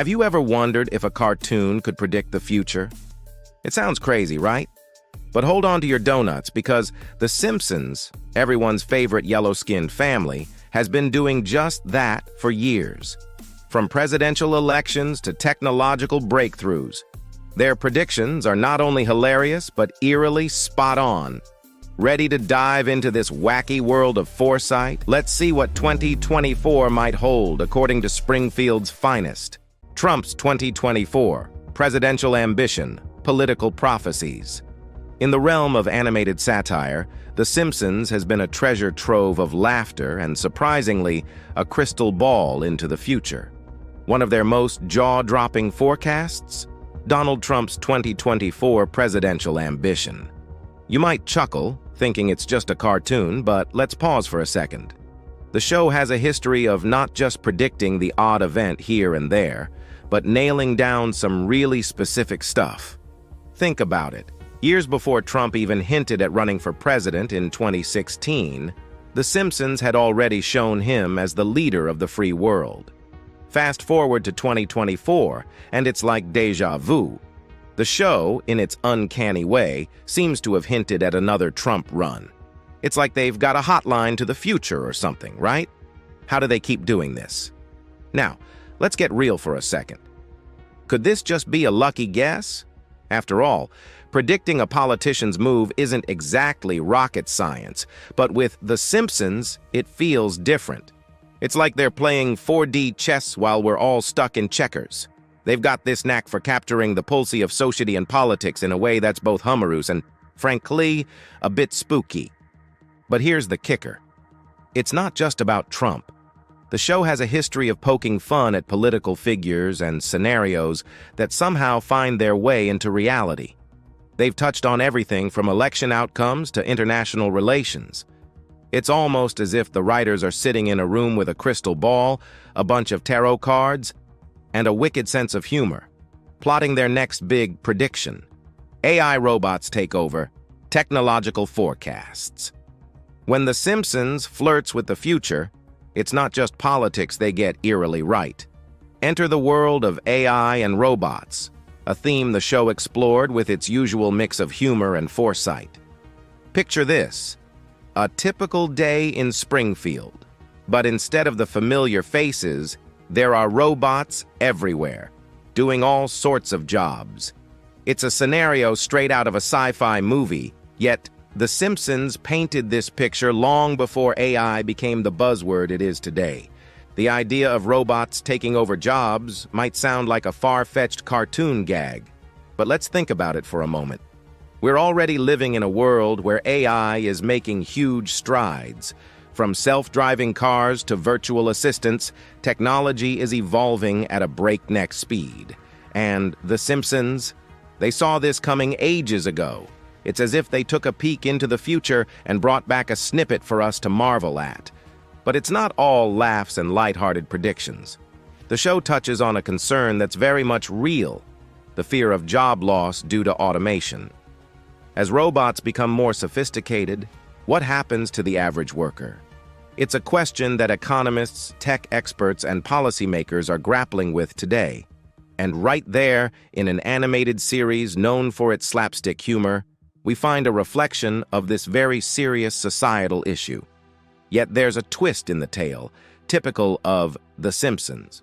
Have you ever wondered if a cartoon could predict the future? It sounds crazy, right? But hold on to your donuts because The Simpsons, everyone's favorite yellow-skinned family, has been doing just that for years. From presidential elections to technological breakthroughs, their predictions are not only hilarious but eerily spot on. Ready to dive into this wacky world of foresight? Let's see what 2024 might hold according to Springfield's finest. Trump's 2024, presidential ambition, political prophecies. In the realm of animated satire, The Simpsons has been a treasure trove of laughter and, surprisingly, a crystal ball into the future. One of their most jaw-dropping forecasts? Donald Trump's 2024 presidential ambition. You might chuckle, thinking it's just a cartoon, but let's pause for a second. The show has a history of not just predicting the odd event here and there, but nailing down some really specific stuff. Think about it. Years before Trump even hinted at running for president in 2016, The Simpsons had already shown him as the leader of the free world. Fast forward to 2024, and it's like déjà vu. The show, in its uncanny way, seems to have hinted at another Trump run. It's like they've got a hotline to the future or something, right? How do they keep doing this? Now, let's get real for a second. Could this just be a lucky guess? After all, predicting a politician's move isn't exactly rocket science, but with The Simpsons, it feels different. It's like they're playing 4D chess while we're all stuck in checkers. They've got this knack for capturing the pulse of society and politics in a way that's both humorous and, frankly, a bit spooky. But here's the kicker. It's not just about Trump. The show has a history of poking fun at political figures and scenarios that somehow find their way into reality. They've touched on everything from election outcomes to international relations. It's almost as if the writers are sitting in a room with a crystal ball, a bunch of tarot cards, and a wicked sense of humor, plotting their next big prediction. AI robots take over, technological forecasts. When The Simpsons flirts with the future, it's not just politics they get eerily right. Enter the world of AI and robots, a theme the show explored with its usual mix of humor and foresight. Picture this, a typical day in Springfield, but instead of the familiar faces, there are robots everywhere, doing all sorts of jobs. It's a scenario straight out of a sci-fi movie, yet The Simpsons painted this picture long before AI became the buzzword it is today. The idea of robots taking over jobs might sound like a far-fetched cartoon gag, but let's think about it for a moment. We're already living in a world where AI is making huge strides. From self-driving cars to virtual assistants, technology is evolving at a breakneck speed. And The Simpsons? They saw this coming ages ago. It's as if they took a peek into the future and brought back a snippet for us to marvel at. But it's not all laughs and lighthearted predictions. The show touches on a concern that's very much real, the fear of job loss due to automation. As robots become more sophisticated, what happens to the average worker? It's a question that economists, tech experts, and policymakers are grappling with today. And right there, in an animated series known for its slapstick humor, we find a reflection of this very serious societal issue. Yet there's a twist in the tale, typical of The Simpsons.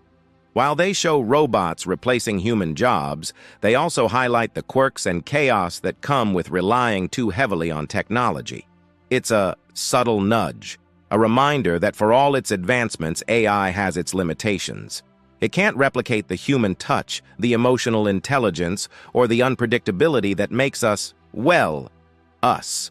While they show robots replacing human jobs, they also highlight the quirks and chaos that come with relying too heavily on technology. It's a subtle nudge, a reminder that for all its advancements, AI has its limitations. It can't replicate the human touch, the emotional intelligence, or the unpredictability that makes us, well, us.